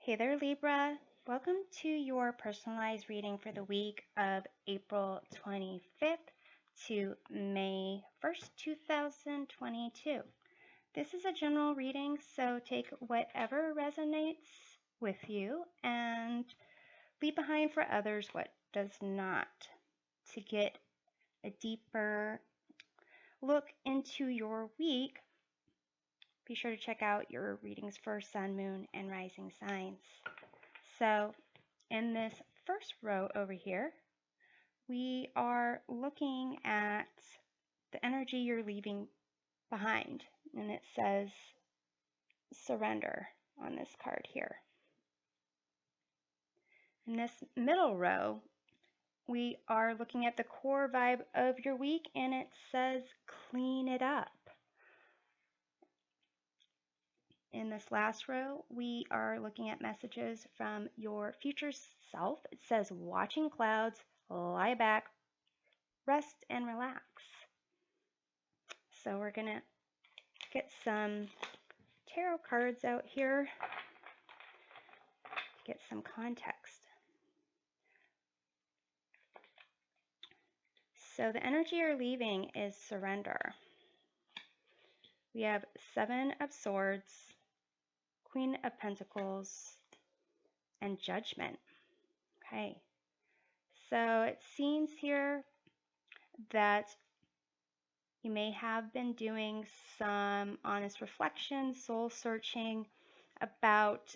Hey there, Libra. Welcome to your personalized reading for the week of April 25th to May 1st, 2022. This is a general reading, so take whatever resonates with you and leave behind for others what does not, to get a deeper look into your week. Be sure to check out your readings for sun, moon, and rising signs. So in this first row over here, we are looking at the energy you're leaving behind, and it says surrender on this card here. In this middle row, we are looking at the core vibe of your week, and it says clean it up. In this last row, we are looking at messages from your future self. It says watching clouds, lie back, rest and relax. So we're going to get some tarot cards out here to get some context. So the energy you're leaving is surrender. We have Seven of Swords, Queen of Pentacles, and Judgment. Okay. So it seems here that you may have been doing some honest reflection, soul searching about,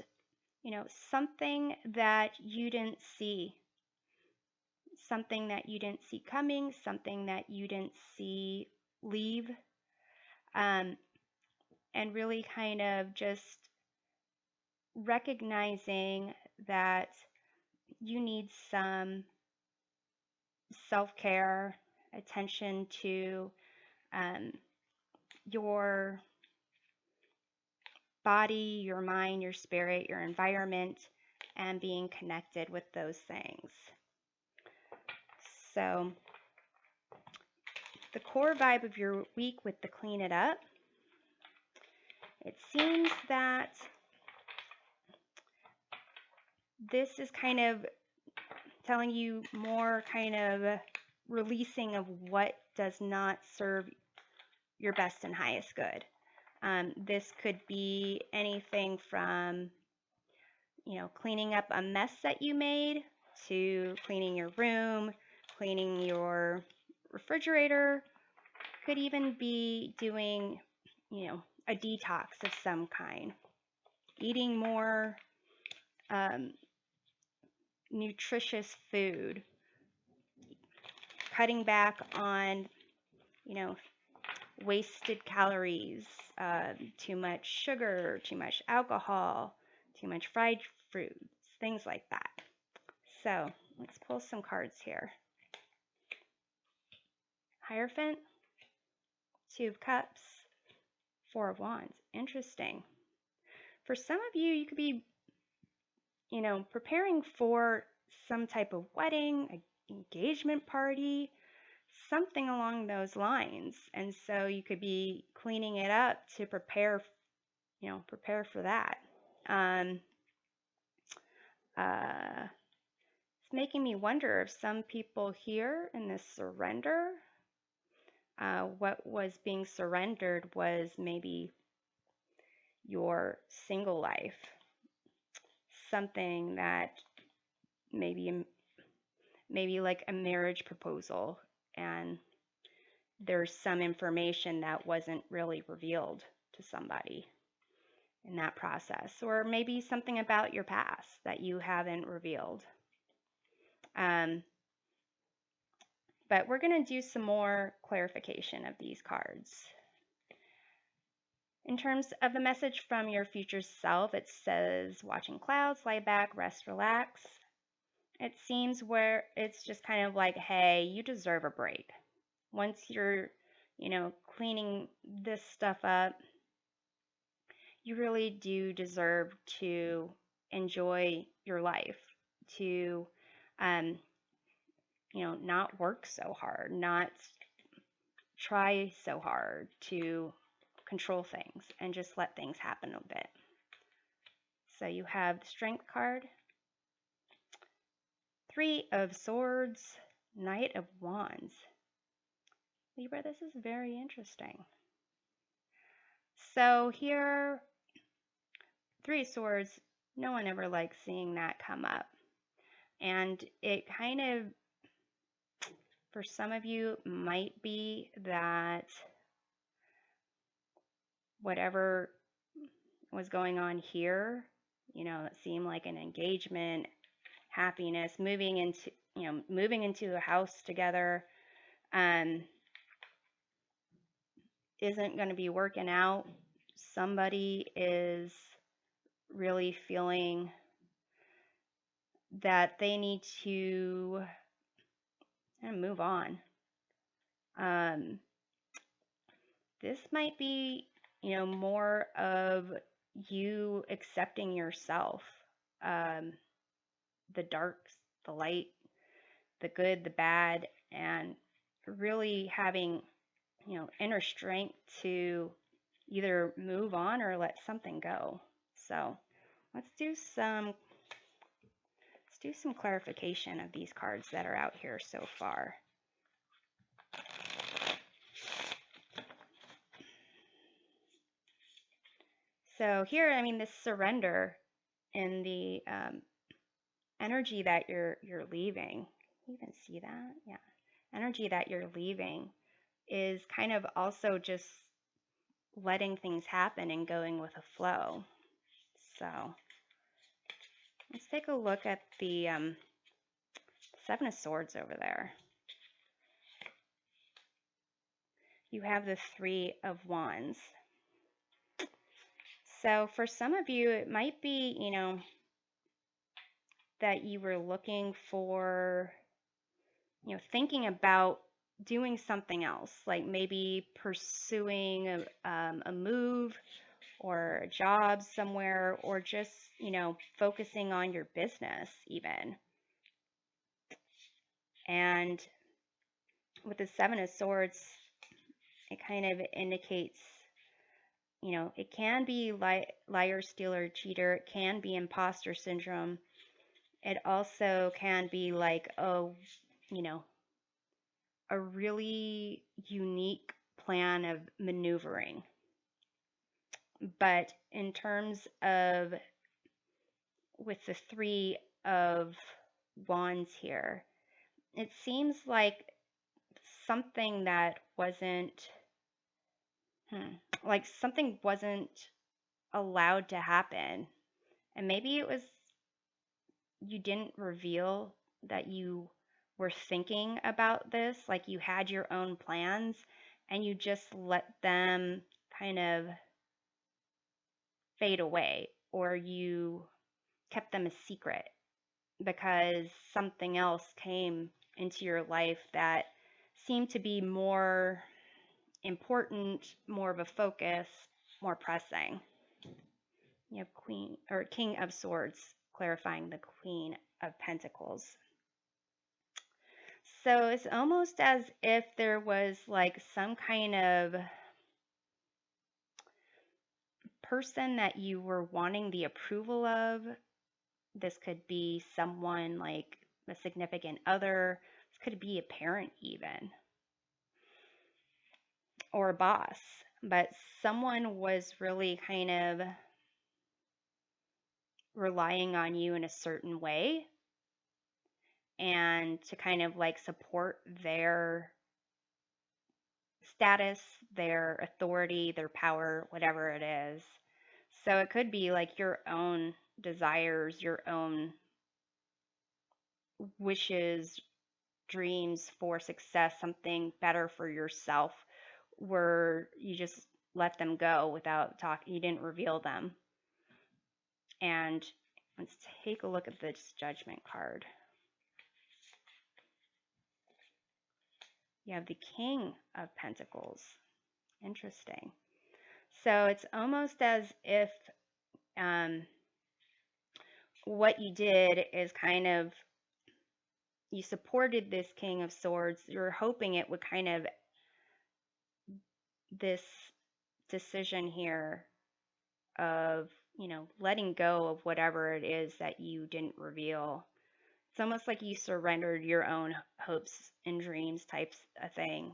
something that you didn't see, something that you didn't see coming, something that you didn't see leave, and really kind of just recognizing that you need some self-care, attention to your body, your mind, your spirit, your environment, and being connected with those things. So the core vibe of your week with the clean it up, it seems that this is kind of telling you more kind of releasing of what does not serve your best and highest good. This could be anything from, cleaning up a mess that you made to cleaning your room, cleaning your refrigerator. Could even be doing, a detox of some kind, eating more nutritious food, cutting back on, wasted calories, too much sugar, too much alcohol, too much fried foods, things like that. So let's pull some cards here. Hierophant, Two of Cups, Four of Wands. Interesting. For some of you, you could be, preparing for some type of wedding, an engagement party, something along those lines. And so you could be cleaning it up to prepare for that. It's making me wonder if some people here in this surrender, what was being surrendered was maybe your single life, something that maybe like a marriage proposal, and there's some information that wasn't really revealed to somebody in that process, or maybe something about your past that you haven't revealed. But we're going to do some more clarification of these cards. In terms of the message from your future self, it says watching clouds, lie back, rest, relax. It seems where it's just kind of like, hey, you deserve a break. Once you're, cleaning this stuff up, you really do deserve to enjoy your life, to, not work so hard, not try so hard to control things, and just let things happen a bit. So you have the Strength card, Three of Swords, Knight of Wands. Libra, this is very interesting. So here, Three of Swords, no one ever likes seeing that come up. And it kind of, for some of you, might be that whatever was going on here, it seemed like an engagement, happiness, moving into a house together, isn't going to be working out. Somebody is really feeling that they need to move on. This might be, more of you accepting yourself, the darks, the light, the good, the bad, and really having, inner strength to either move on or let something go. So let's do some clarification of these cards that are out here so far. So here, this surrender and the energy that you're leaving. You can see that, yeah. Energy that you're leaving is kind of also just letting things happen and going with a flow. So let's take a look at the Seven of Swords over there. You have the Three of Wands. So for some of you, it might be, that you were looking for, thinking about doing something else, like maybe pursuing a move or a job somewhere, or just, focusing on your business even. And with the Seven of Swords, it kind of indicates, it can be liar, stealer, cheater. It can be imposter syndrome. It also can be like, a really unique plan of maneuvering. But in terms of with the Three of Wands here, it seems like something that wasn't, like something wasn't allowed to happen. And maybe it was you didn't reveal that you were thinking about this, like you had your own plans and you just let them kind of fade away, or you kept them a secret because something else came into your life that seemed to be more important, more of a focus, more pressing. You have Queen or King of Swords clarifying the Queen of Pentacles. So it's almost as if there was like some kind of person that you were wanting the approval of. This could be someone like a significant other. This could be a parent even, or a boss. But someone was really kind of relying on you in a certain way, and to kind of like support their status, their authority, their power, whatever it is. So it could be like your own desires, your own wishes, dreams for success, something better for yourself, where you just let them go without talking, you didn't reveal them. And let's take a look at this Judgment card. You have the King of Pentacles. Interesting. So it's almost as if what you did is kind of, you supported this King of Swords. You're hoping it would kind of, this decision here of letting go of whatever it is that you didn't reveal. It's almost like you surrendered your own hopes and dreams types of thing,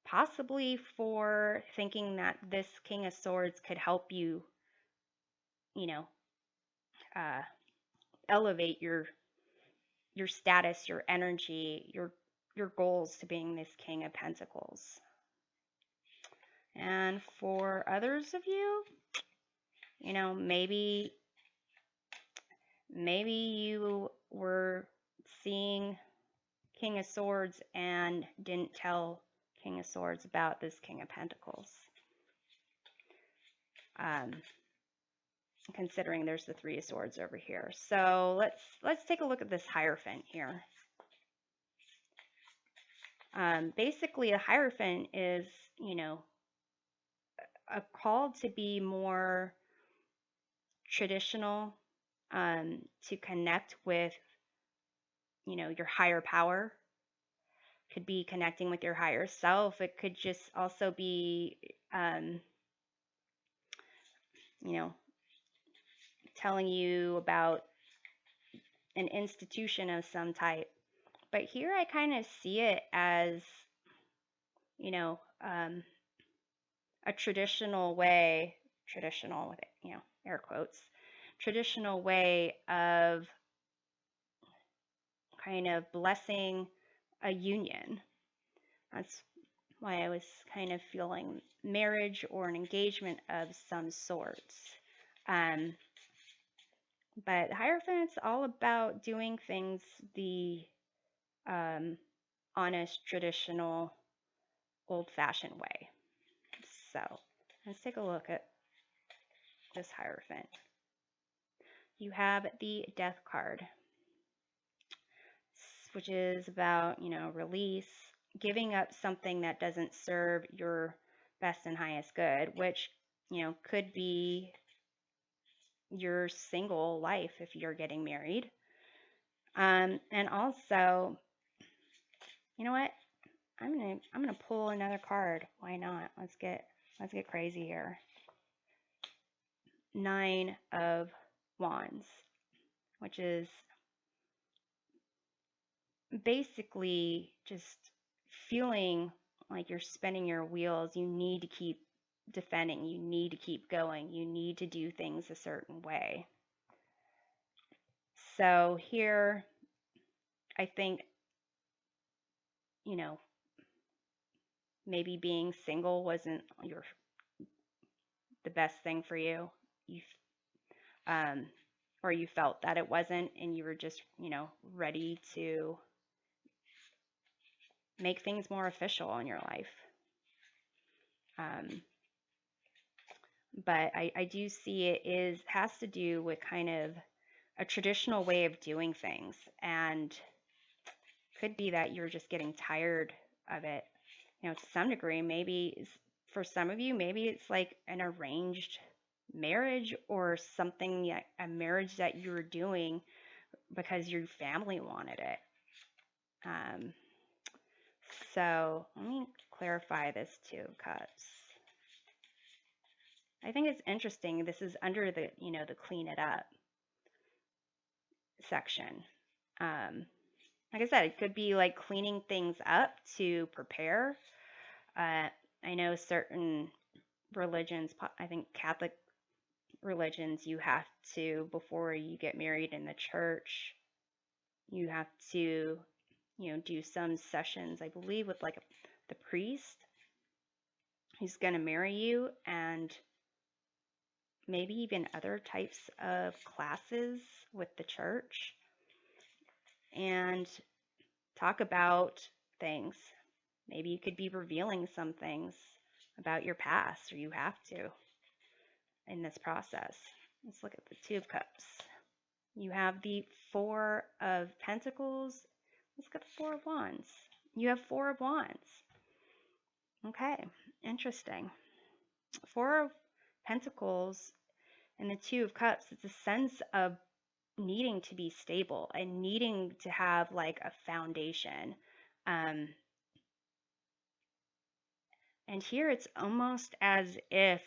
possibly for thinking that this King of Swords could help you, you know, uh, elevate your status, your energy, your goals to being this King of Pentacles. And for others of you, maybe you were seeing King of Swords and didn't tell King of Swords about this King of Pentacles. Considering there's the Three of Swords over here. So let's take a look at this Hierophant here. Basically, a Hierophant is, a call to be more traditional, to connect with, your higher power. Could be connecting with your higher self. It could just also be, telling you about an institution of some type. But here I kind of see it as, a traditional way, traditional with it, air quotes, traditional way of kind of blessing a union. That's why I was kind of feeling marriage or an engagement of some sorts. But Hierophant's all about doing things the honest, traditional, old-fashioned way. So let's take a look at this Hierophant. You have the Death card, which is about, release, giving up something that doesn't serve your best and highest good, which, could be your single life if you're getting married. And also, you know what? I'm gonna pull another card. Why not? Let's get crazy here. 9 of Wands, which is basically just feeling like you're spinning your wheels. You need to keep defending. You need to keep going. You need to do things a certain way. So here, I think, maybe being single wasn't the best thing for you. Or you felt that it wasn't, and you were just, ready to make things more official in your life. But I do see it has to do with kind of a traditional way of doing things, and could be that you're just getting tired of it, to some degree. Maybe for some of you, maybe it's like an arranged marriage or something, a marriage that you were doing because your family wanted it. So let me clarify this Two of Cups. I think it's interesting. This is under the, the clean it up section. Like I said, it could be like cleaning things up to prepare. I know certain religions, I think Catholic religions, you have to, before you get married in the church, you have to, do some sessions, I believe, with like the priest who's going to marry you, and maybe even other types of classes with the church, and talk about things. Maybe you could be revealing some things about your past, or you have to in this process. Let's look at the Two of Cups. You have the Four of Pentacles. Let's get the Four of Wands. You have Four of Wands. Okay, interesting. Four of Pentacles and the Two of Cups, it's a sense of needing to be stable and needing to have like a foundation. And here it's almost as if,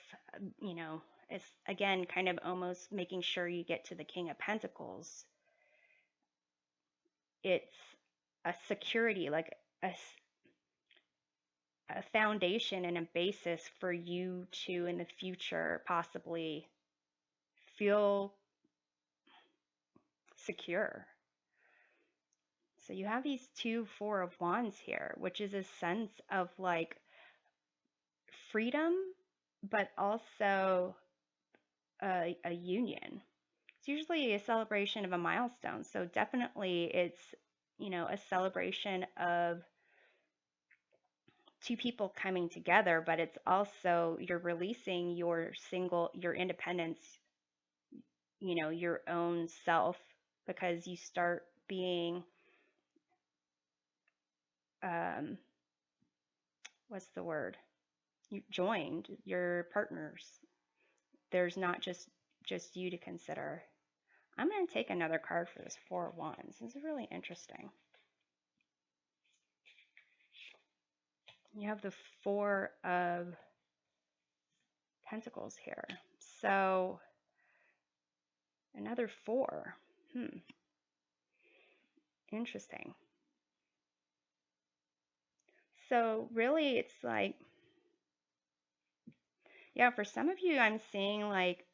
it's again kind of almost making sure you get to the King of Pentacles. It's a security, like a foundation and a basis for you to in the future possibly feel secure. So you have these two Four of Wands here, which is a sense of like freedom, but also a union. It's usually a celebration of a milestone. So definitely it's, a celebration of two people coming together, but it's also you're releasing your independence, your own self, because you start being, um, what's the word? You joined your partners. There's not just you to consider. I'm going to take another card for this Four of Wands. This is really interesting. You have the Four of Pentacles here. So another four. Interesting. So really it's like, yeah, for some of you, I'm seeing like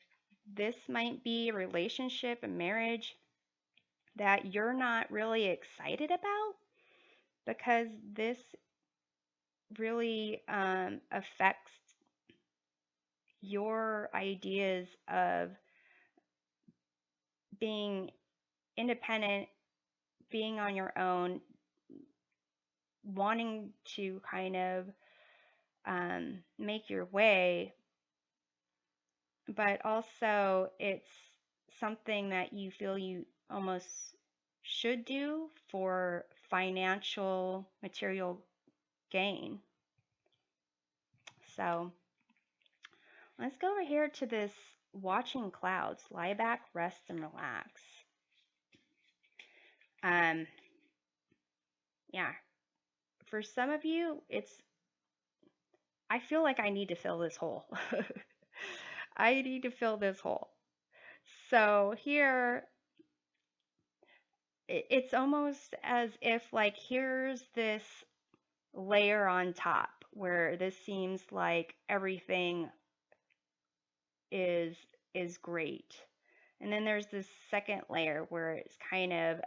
this might be a relationship, a marriage that you're not really excited about, because this really affects your ideas of being independent, being on your own, wanting to kind of make your way, but also it's something that you feel you almost should do for financial material gain. So let's go over here to this watching clouds. Lie back, rest, and relax. Yeah, for some of you, I feel like I need to fill this hole. I need to fill this hole. So here, it's almost as if like here's this layer on top where this seems like everything is great. And then there's this second layer where it's kind of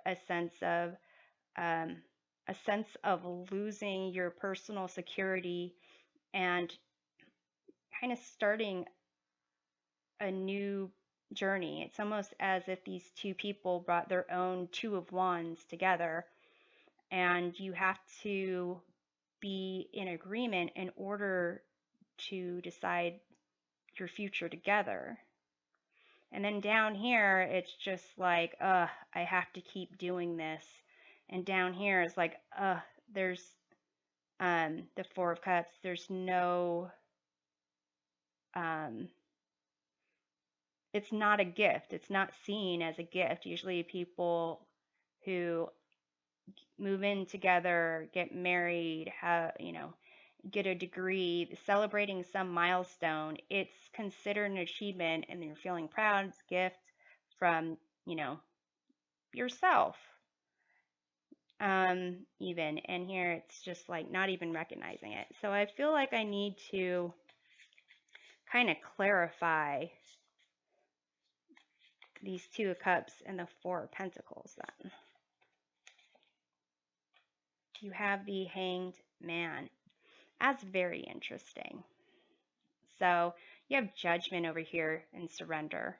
um, a sense of losing your personal security and kind of starting a new journey. It's almost as if these two people brought their own Two of Wands together, and you have to be in agreement in order to decide your future together. And then down here, it's just like, I have to keep doing this. And down here is like, there's the Four of Cups. There's no, it's not a gift. It's not seen as a gift. Usually people who move in together, get married, get a degree, celebrating some milestone, it's considered an achievement and you're feeling proud. It's a gift from, yourself. Even. And here it's just like not even recognizing it. So I feel like I need to kind of clarify these Two of Cups and the Four of Pentacles then. You have the Hanged Man. That's very interesting. So you have Judgment over here and Surrender.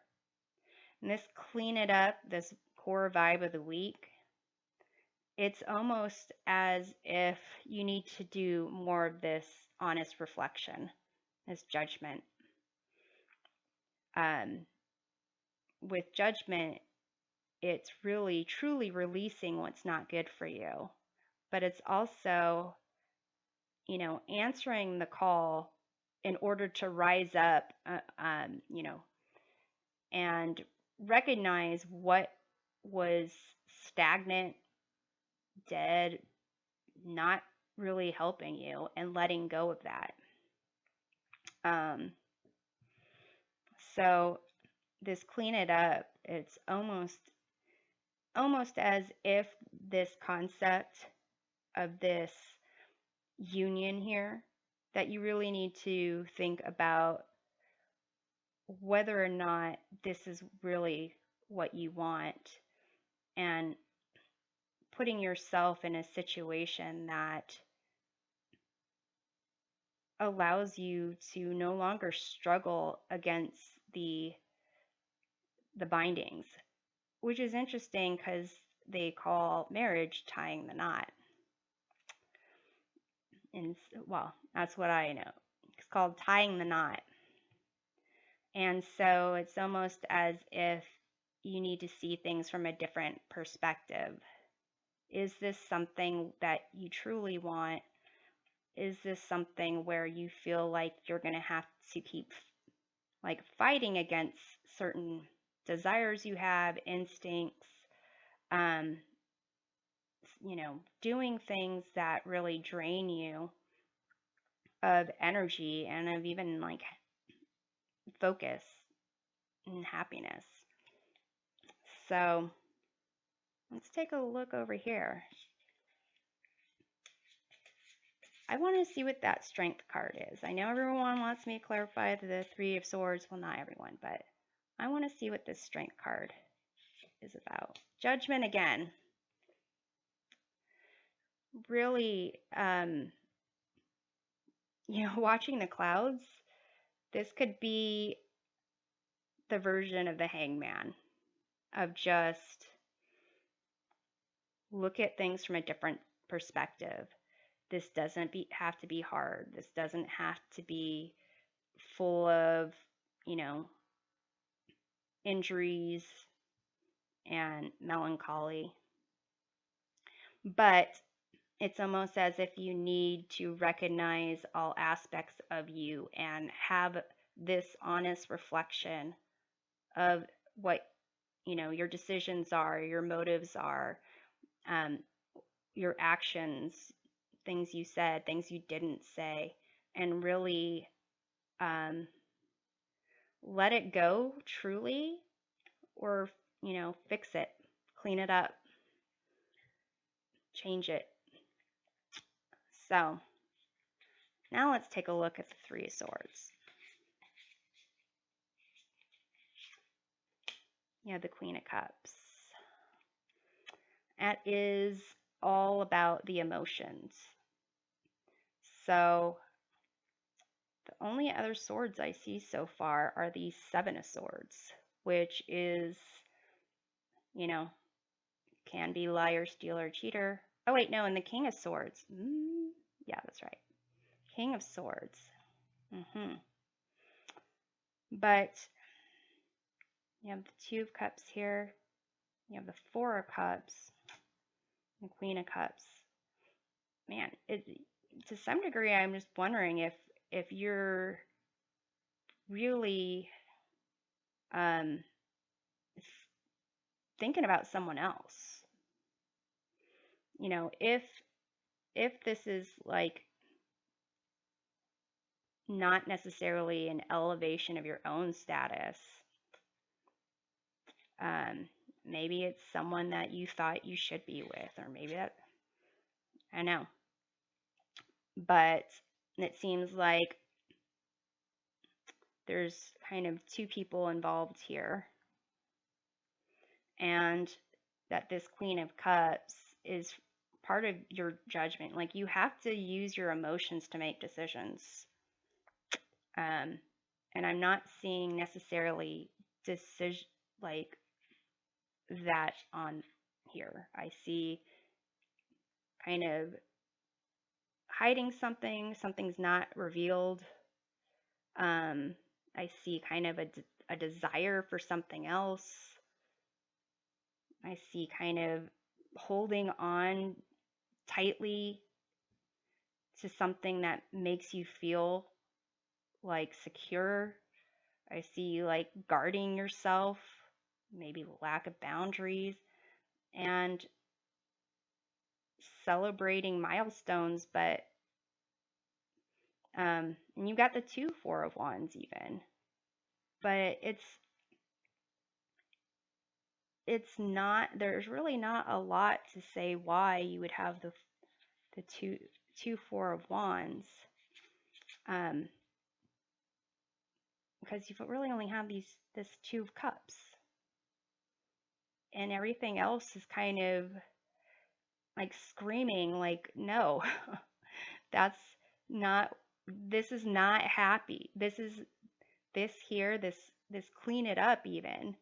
And this clean it up, this core vibe of the week, it's almost as if you need to do more of this honest reflection, this judgment. With Judgment, it's really truly releasing what's not good for you, but it's also, answering the call in order to rise up, and recognize what was stagnant, dead, not really helping you, and letting go of that. So this clean it up, it's almost as if this concept of this union here, that you really need to think about whether or not this is really what you want, and putting yourself in a situation that allows you to no longer struggle against the bindings, which is interesting because they call marriage tying the knot. And well, that's what I know. It's called tying the knot. And so it's almost as if you need to see things from a different perspective. Is this something that you truly want? Is this something where you feel like you're going to have to keep like fighting against certain desires you have, instincts, um, doing things that really drain you of energy and of even like focus and happiness. So let's take a look over here. I want to see what that strength card is. I know everyone wants me to clarify the Three of Swords. Well, not everyone, but I want to see what this strength card is about. Judgment again. Really, watching the clouds, this could be the version of the hangman, of just look at things from a different perspective. This doesn't have to be hard. This doesn't have to be full of, injuries and melancholy. But it's almost as if you need to recognize all aspects of you and have this honest reflection of what, your decisions are, your motives are, um, your actions, things you said, things you didn't say, and really let it go truly, or, fix it, clean it up, change it. So now let's take a look at the Three of Swords. You have the Queen of Cups. That is all about the emotions. So the only other swords I see so far are the Seven of Swords, which is, can be liar, stealer, cheater. Oh, wait, no, and the King of Swords. Yeah, that's right. King of Swords. But you have the Two of Cups here. You have the Four of Cups. The Queen of Cups. Man, to some degree, I'm just wondering if you're really thinking about someone else. If this is like not necessarily an elevation of your own status, maybe it's someone that you thought you should be with, or maybe that, I know. But it seems like there's kind of two people involved here, and that this Queen of Cups is part of your judgment. Like, you have to use your emotions to make decisions. And I'm not seeing necessarily decision like that on here. I see kind of hiding something, something's not revealed. I see kind of a desire for something else. I see kind of holding on tightly to something that makes you feel like secure. I see you like guarding yourself, maybe lack of boundaries, and celebrating milestones. But and you got the two Four of Wands even. but it's not, there's really not a lot to say why you would have the two Four of Wands, um, because you really only have this Two of Cups, and everything else is kind of like screaming like, no, that's not, this is not happy. This here, this clean it up even.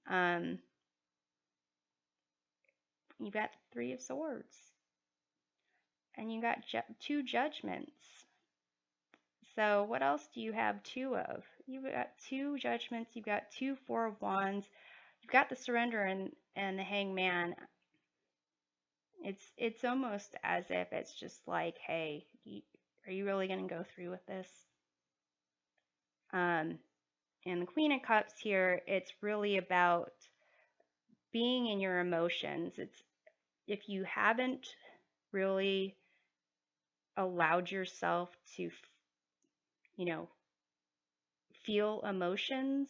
Um, you got Three of Swords, and you got two Judgments. So what else do you have two of? You've got two Judgments, you've got two Four of Wands, you've got the Surrender and the Hangman. It's almost as if it's just like, hey, are you really going to go through with this? And the Queen of Cups here, it's really about being in your emotions. It's if you haven't really allowed yourself to, feel emotions,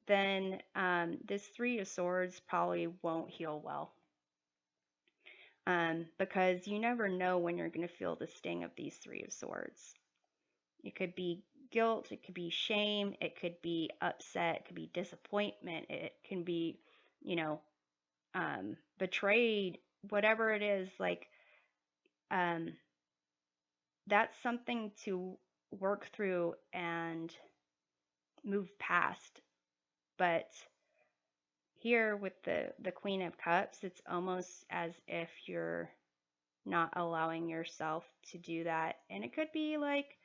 then this Three of Swords probably won't heal well. Because you never know when you're going to feel the sting of these Three of Swords. It could be guilt, it could be shame, it could be upset, it could be disappointment, it can be, betrayed, whatever it is. Like, um, that's something to work through and move past. But here with the Queen of Cups, it's almost as if you're not allowing yourself to do that. And it could be like,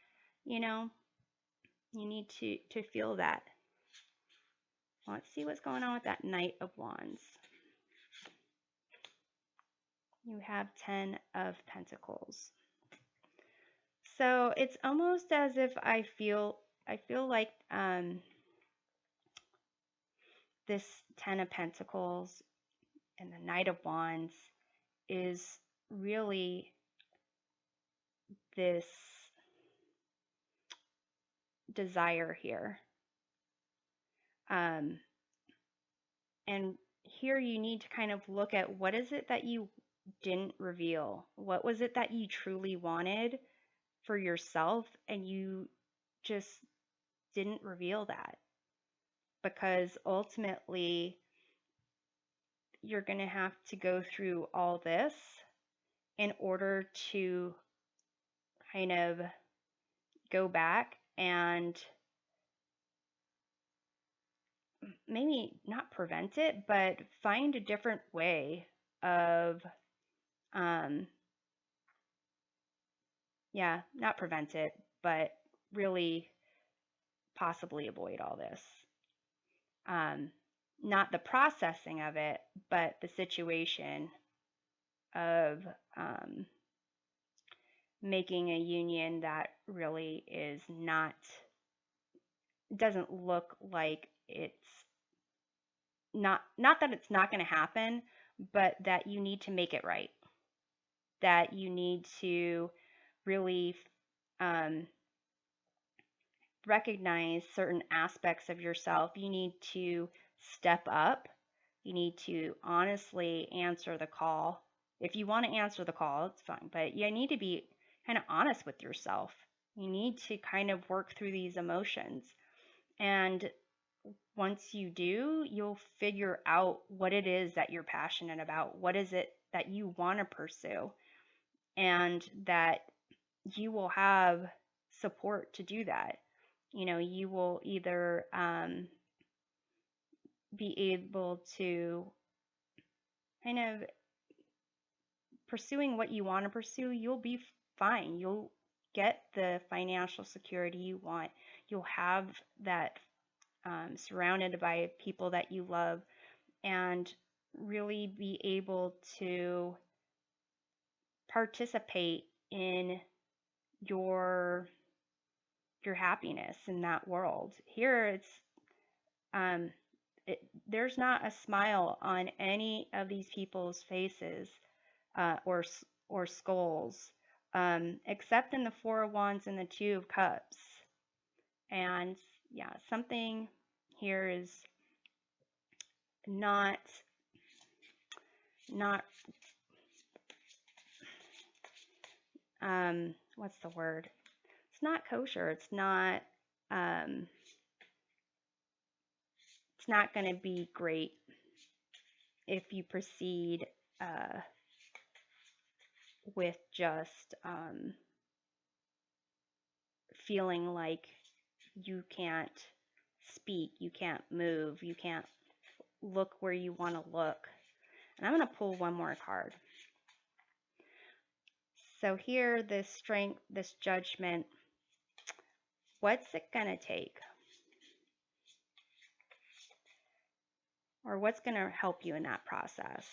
you need to feel that. Let's see what's going on with that Knight of Wands. You have Ten of Pentacles. So it's almost as if I feel like this Ten of Pentacles and the Knight of Wands is really this desire here. And here you need to kind of look at what is it that you didn't reveal? What was it that you truly wanted for yourself and you just didn't reveal that? Because ultimately, you're going to have to go through all this in order to kind of go back and maybe not prevent it, but find a different way of, not prevent it, but really possibly avoid all this. Not the processing of it, but the situation of making a union that really is not, doesn't look like it's not that it's not going to happen, but that you need to make it right. That you need to really recognize certain aspects of yourself. You need to step up. You need to honestly answer the call. If you want to answer the call, it's fine, but you need to be kind of honest with yourself. You need to kind of work through these emotions. And once you do, you'll figure out what it is that you're passionate about. What is it that you want to pursue? And that you will have support to do that. You will either be able to kind of pursuing what you want to pursue, you'll be fine. You'll get the financial security you want. You'll have that surrounded by people that you love, and really be able to participate in your happiness in that world. Here it's there's not a smile on any of these people's faces or skulls, except in the Four of Wands and the Two of Cups. And yeah, something here is not what's the word? It's not kosher. It's not going to be great if you proceed with just feeling like you can't speak, you can't move, you can't look where you want to look. And I'm going to pull one more card. So here, this strength, this judgment, what's it going to take? Or what's going to help you in that process?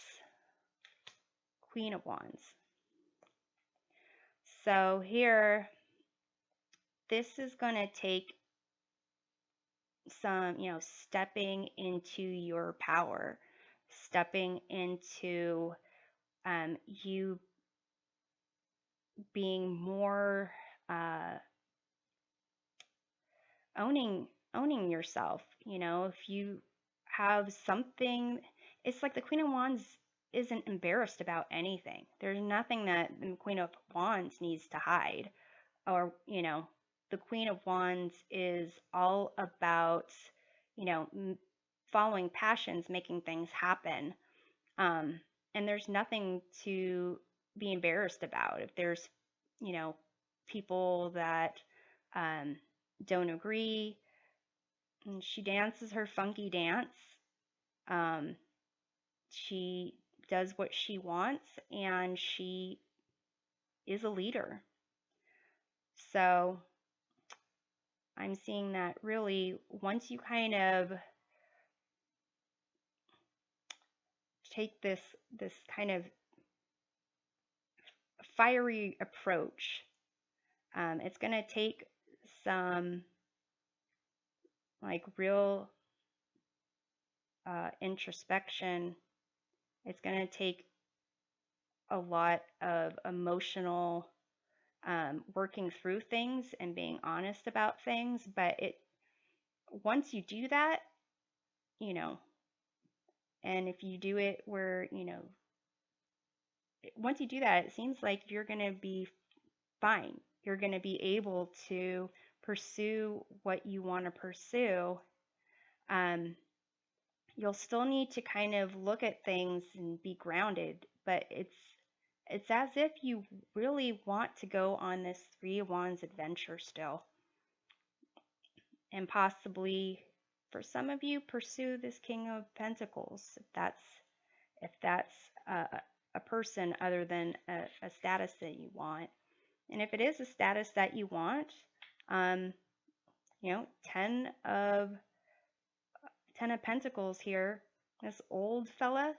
Queen of Wands. So here, this is going to take some, stepping into your power, stepping into you being more owning yourself. If you have something, it's like the Queen of Wands isn't embarrassed about anything. There's nothing that the Queen of Wands needs to hide. Or, the Queen of Wands is all about, following passions, making things happen. And there's nothing to be embarrassed about. If there's, people that don't agree, and she dances her funky dance. She does what she wants, and she is a leader. So I'm seeing that really once you kind of take this kind of fiery approach, it's going to take some like real introspection. It's going to take a lot of emotional working through things and being honest about things. But once you do that, and if you do it where, once you do that, it seems like you're going to be fine. You're going to be able to pursue what you want to pursue. You'll still need to kind of look at things and be grounded, but it's as if you really want to go on this Three of Wands adventure still. And possibly, for some of you, pursue this King of Pentacles, if that's a person other than a status that you want. And if it is a status that you want, 10 of Pentacles here, this old fella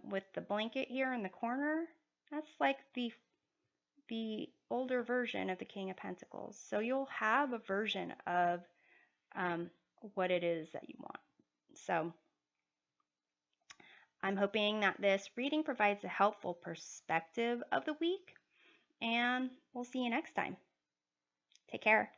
with the blanket here in the corner, that's like the older version of the King of Pentacles. So you'll have a version of what it is that you want. So I'm hoping that this reading provides a helpful perspective of the week, and we'll see you next time. Take care.